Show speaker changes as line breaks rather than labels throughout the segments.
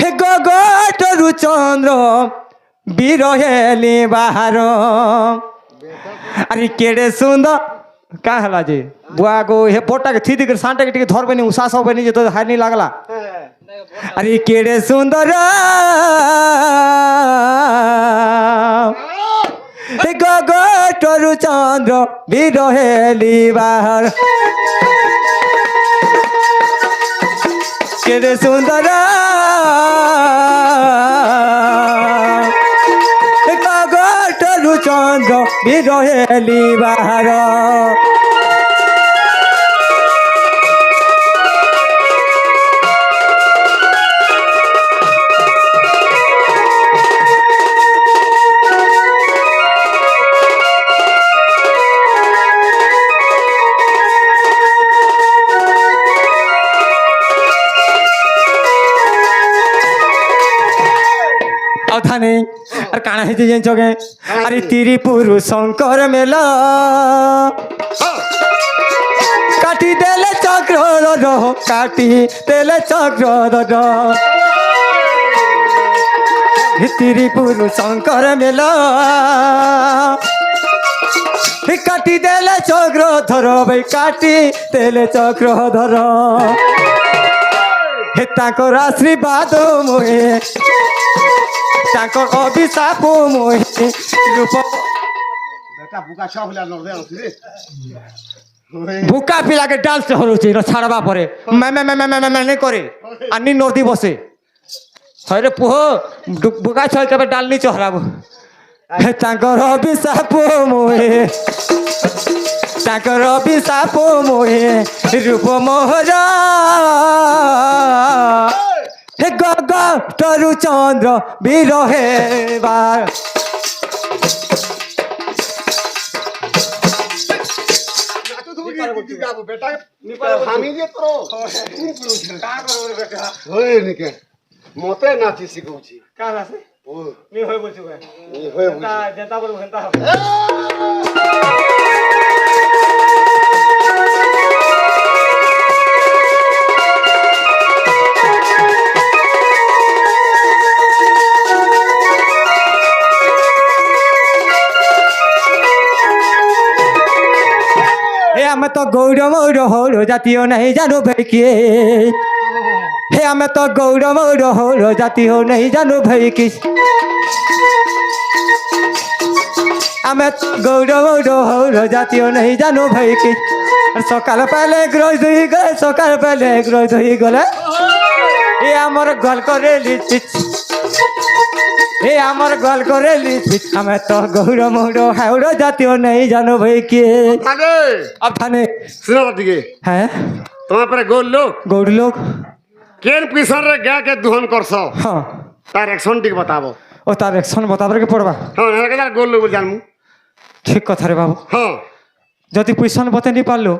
হে গগটরু চন্দ্র বিরহেলি বাহার আরে কেড়ে সুন্দর কা হলা যে বুয়া গো হে পোটাকে থিদি করে সাঁটাকে টিকে ধরবে নি উসাস হবে নি যে তো হার নি লাগলা আরে কেড়ে সুন্দর হে গগটরু চন্দ্র বিরহেলি বাহার কেড়ে সুন্দর গগটরু চন্দ্র বিরহেলি বাহার थाने और काना है जे जगे अरे त्रिपुर शंकर मेला काटी देले चक्र रहो काटी देले चक्र त्रिपुर शंकर मेला काटी देले चक्र धर भाई काटी देले चक्र धर हे ताकर आशीर्वाद मोहे ताकर अभिशाप मोहे रूप
बेटा बुका सब ला नर दे रे
बुका पिला के डाल से हरुची र छाड़बा परे मैं नहीं करे अन्नी नर्दी बसे हरे पुह बुका छल के डाल नी चहराबो हे ताकर अभिशाप मोहे ताकर अभिशाप मोहे रूप मोहरा हे गगटरु चंद्र बिरहे बार
बेटा हामी जे तरो का करो रे बेटा होय निके मते नाची सिखौछि
का नाचे
ओ
मी होय बोलछु का
नी होय
ता जनता बोल घंटा हमें तो गौर मौर हो जाती हो नहीं जानो भाई किए हे हमें तो गौर मौर हो जाती हो नहीं जानो भाई किस हमें तो गौर मौर हो जाती हो नहीं जानो भाई किस सकाल पहले ग्रोज धुई गए सकाल पहले ग्रोज धुई गले ये हमारे गल करे हे हमार गल करे हमें तो गौर मौर हाउड़ जाती हो नहीं जानो भाई के
थाने
अब थाने
सुनो दिगे
हैं
तुम्हारे पर गौर लोग केन पिसर रे गा के दुहन करसो
हाँ
तार एक्शन टिक बताबो
ओ तार एक्शन बताबर के पड़वा
हां ना के गौर लोग जानमु
ठीक कथा रे बाबू
हां
जति पैसन बते नहीं पारलो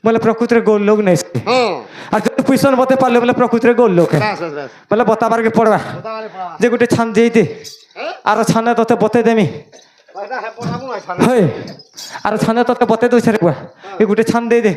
बोले प्रकृति रे गौर लोग नहीं
हां
और जति पैसन बते पारलो बोले प्रकृति रे गौर लोग है
बस
बोले बताबर के पड़वा
बतावाले पड़ा
जे गुटे छान देते आरो छाने तते बते देमी
पैसा है पठाबु ना छान
हे आरो छाने तते बते दो छरे बुआ ए गुटे छान दे दे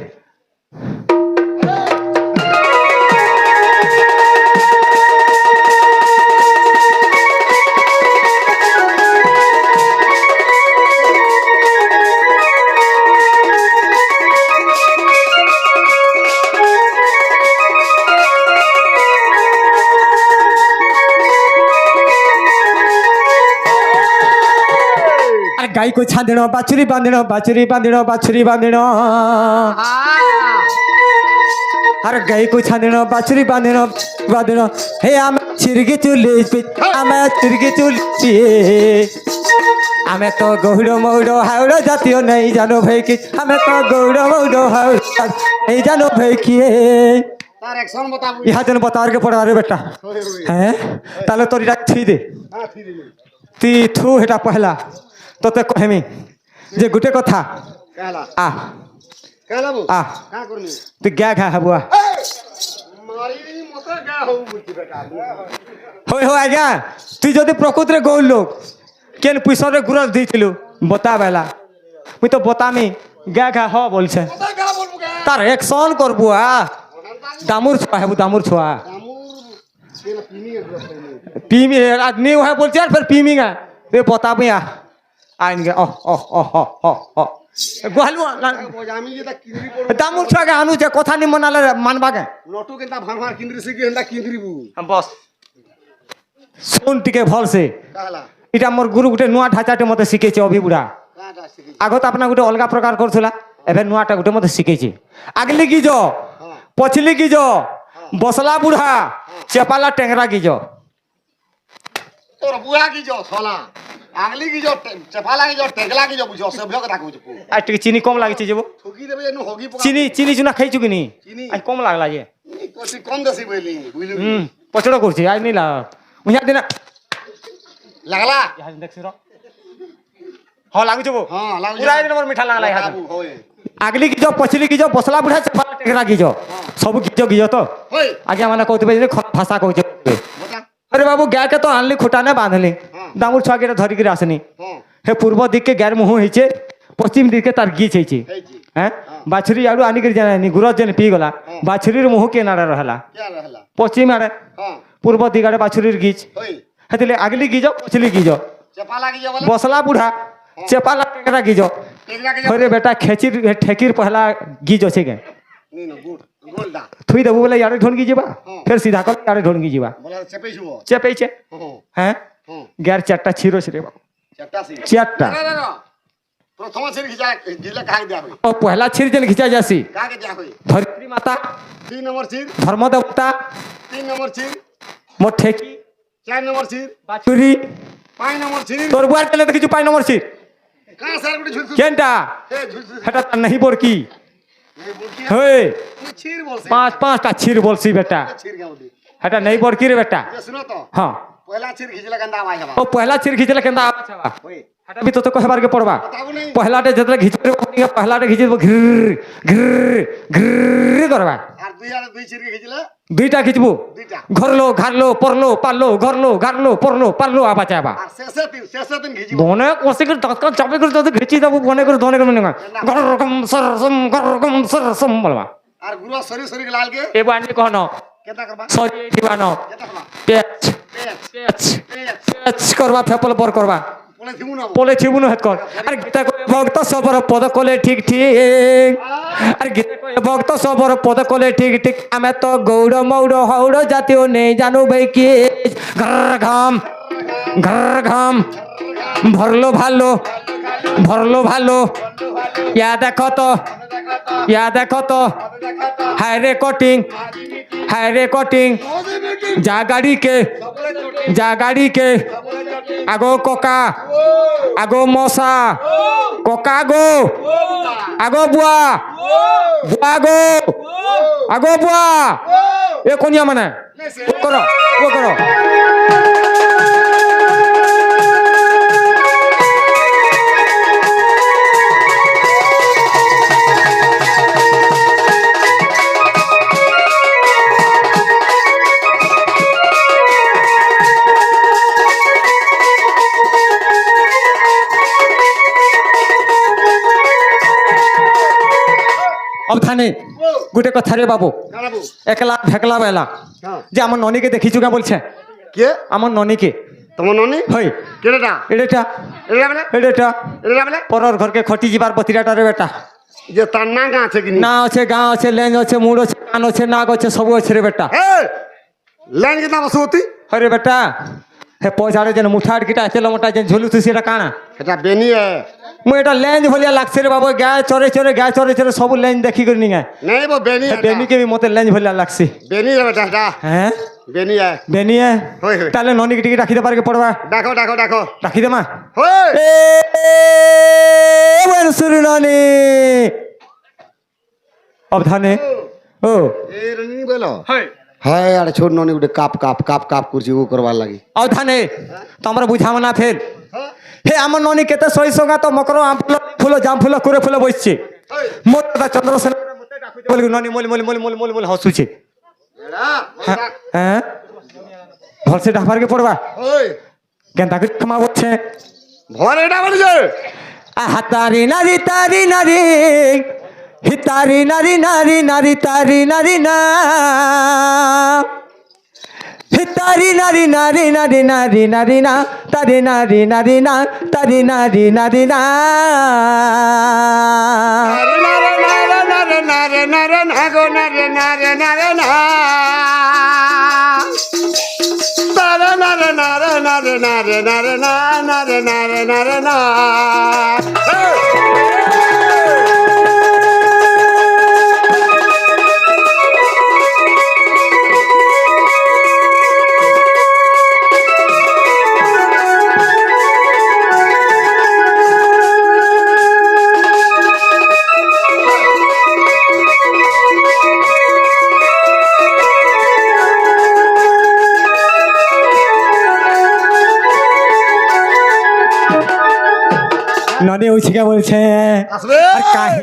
गाई को छांदण बाछुरी बांधण अरे गाई को छांदण बाछुरी बांधण हे आम छिरगी चुली हमें तो गौड़ मौड़ हाउड़ जातियो नहीं जानो भाई कि हमें तो गौड़ मौड़ हाउड़ नहीं जानो भाई कि
तार एक्शन बताबु
यहाँ जन बता के पड़ा रे बेटा हैं ताले तोरी राख थी दे
हां थी दे
ती थू हेटा पहला तोते कहमी जे गुटे कथा
कहला
आ
कहला बो
आ
का करनी
तू क्या खा हबुआ
मारी मते गा हो बुझी बेटा
होय हो आज्ञा तू जदि प्रकृति रे गौल लोग केन पैसा रे गुरस दिथिलु बता बेला मुई तो बतामी गा खा हो बोलछे
पता गा बोलबो गा
तार एक्शन करबुआ दामुर छुआ हेबु दामुर छुआ
तेरा पीनी है ग्रस्त है
पीमी नहीं है बोलते यार फिर पीमिंग है ये बता भी आएंगे ओह ओह ओह ओह ओह गोहलु
बजामी जे ता किंद्री पड़ो
दामुल छुआ के आनु जे कथा नि मनाले मानबा के
नटू केनता भान भान किंद्री से के हंदा किंद्री बु
हम बस सुन टिके भल से
कहला
इटा मोर गुरु गुटे नुआ ढाचाटे मते शिखेছে अभी बुढ़ा
काटा सिकी
আগত আপনা গুটে অলগা প্রকার করছলা এবে নুয়াটা গুটে মতে শিখেছে আগলি গিজ পছলি গিজ বসলা বুড়া চেপালা টেংরা গিজ
तोर बुआ की जो सोला आगली की जो चपाला की जो टेकला की जो बुझो सब लोग ताको जो
আর টিকে চিনি কম লাগিছে যেব
ठोकी देबे नु होगी पका
চিনি চিনি চুনা খাইছু কিনি
चीनी
আজ কম লাগলা যে
कोसी कम दसी बोली बुझलु
পছড় করছি আজ নি লা উহা দিনা
लगला
ইহা দেখছি র হ লাগু যেব
हां लागु
পুরা দিন মোর মিঠা লাগলা ইহা
होय
আগলি গিজ পছলি গিজ বসলা বুড়া চেপালা টেংরা গিজ সব গিজ গিজ তো
होय
আগে মানে কইতে যে ভাষা কইছে
बता
अरे बाबू गाय के तो आनली खुटाने बांधली दामुर छुआ के धरी के आसनी
हां
हे पूर्व दिख के गैर मुँह होइछे पश्चिम दिख के तार गीच होइछे
है जी
हैं बाछुरी आड़ू आनी कर जाने गुरज जन पी गला बाछुरीर मुँह के नाड़े रहला
क्या रहला
पश्चिम आड़े
हां
पूर्व दिख आड़े बाछुरीर गीच
होय
हेतिले आगली गीज पछली गीज
चपाला की जो वाला
बसला बुढ़ा चेपाला टेकरा गीज
टेकला की जो
अरे बेटा खेचिर ठेकीर पहला गीज अच्छे के
नी नो गुड गोलदा
थुई देबू बोले यारे ढोनगी जीवा फिर सीधा कर यारे ढोनगी जीवा
बोला चपे छुओ
चेपेचे
हां
हैं
हां
गैर चारटा छिरो छिरे बाबू
चट्टा सी
चारटा
ना प्रथम सिर खिचा जिले कहा दिया होई
और पहला छिर जन खिंचा जासी
कहा के दिया होई
धरित्री माता
3 नंबर सिर
धर्म देवता
3 नंबर सिर
मोर ठेकी
4 नंबर सिर
बाछुरी
5 नंबर सिर
तोर बुआर चले देखिछु 5 नंबर छिर
कहां सर गुडी झुलसु
केनटा
ए झुलसु
हेटा त नहीं बोरकी
ये बोलती है
होय
छीर बोल से
पांचटा छिर बोलसी बेटा
छीर क्या बोलती
हेटा नहीं बोरकी रे बेटा
ये सुनो तो
हां
पहला छीर खिचला गंदा आवाज हवा
ओ पहला छिर खिचले केंदा आवा छवा
होई
हेटा भी तो कहबार के पड़बा
बताबो नहीं
पहलाटे जतले खिचरे पहलाटे खिचबो घिर घिर घिर करबा
और दुई छीर के खिचला
दुईटा खिचबो
दुईटा
घरलो घरलो परलो पारलो घरलो घरलो परलो पारलो आवा चाबा
और शेषे दिन खिची
বনে কষে করে তৎকাল চাপে করে তোদের ঘেঁচি দেবো বনে করে ধনে করে মনে ঘর রকম সরসম বলবা
और गुरु सरी सरी के लाल के
এ বানি কহন
केता करबा
সরি দিবানো
केता करबा
পেচ
पेच
পেচ
पेच
পেচ করবা ফেপল পর করবা
बोले थिमु ना
পলে ছিবুনো হেত কর আর গীতা কয়ে ভক্ত সবর পদ কলে ঠিক ঠিক আর গীতা কয়ে ভক্ত সবর পদ কলে ঠিক ঠিক আমি তো গৌড় মৌড় হৌড় জাতীয় নেই জানো ভাই কি ঘর ঘাম ভরলো ভালো ইয়া দেখো তো হায় রে কটিং যা গাড়ি কে আগো ককা আগো মশা ককা গো আগো বুয়া আগো বুয়া এ কোনিয়া মানে ও করো अब थाने गोटे कथा रे बाबू
काबू
एकला ढेकला बेला
हां
যে আমার ননিকে দেখিছু কে বলছে
के
আমার ননিকে
तुम ननी
হই
केटा
এডেটা
एला बोले
এডেটা
एला बोले
পরর ঘরকে খটি যাবার পতিরাটা রে বেটা
जे तन्ना का আছে कि
না আছে গাঁ আছে লেঞ্জ আছে মুড় আছে কান আছে নাক আছে সবু আছে রে বেটা
ए लाइन कितना बस होती
হরে বেটা হে পয়সারে যেন মুঠাট কিটা আছে মোটা যেন ঝুলুছি সেটা কানা
এটা বেনি है
মু এটা লেঞ্জ ভলিয়া লাগছে রে বাবু গায়ে চরে চরে সবু লেঞ্জ দেখি করে নিঙা
नहीं वो बेनी है
বেমিকে বি মতে লেঞ্জ ভলিয়া লাগছে
बेनी है बेटा এটা
হ্যাঁ
बेनी है
বেনিয়ে
होय होय
তাহলে ননিকে টিকে রাখিতে পারকে পড়বা
डाको
রাখি দে মা
होय
ए वन सुरनानी अब धाने ओ
ए रनी बोलो
हाय
हाय यार छोड़ ननी उडे काप कुर्सी वो करवा लगी
अब धाने तमरा बुझावना फेल हे আমার ননি কেতে সই সঙ্গা তো মকর আম ফুল জাম ফুল করে ফুল বসছে মোর দাদা চন্দ্রসেন মতে ডাকুতে বলি ননি মলি হসুছে হ্যাঁ ভলসে ডাফারকে পড়বা
ओय
কেনতাকে ক্ষমা বলছে
ভর এটা বলি যে
হাতারি নারী তারি নারী হিতারি নারী তারি নারী না তারি নারী নারী নারী নারী নারী না তারি নারী নারী না তারি নারী নারী না
নারে নারে নারে না গো নারে নারে নারে না নারে নারে নারে নারে নারে নারে না নারে নারে নারে না
নদী উঠিকে বলছে
আসবে
আর কাহি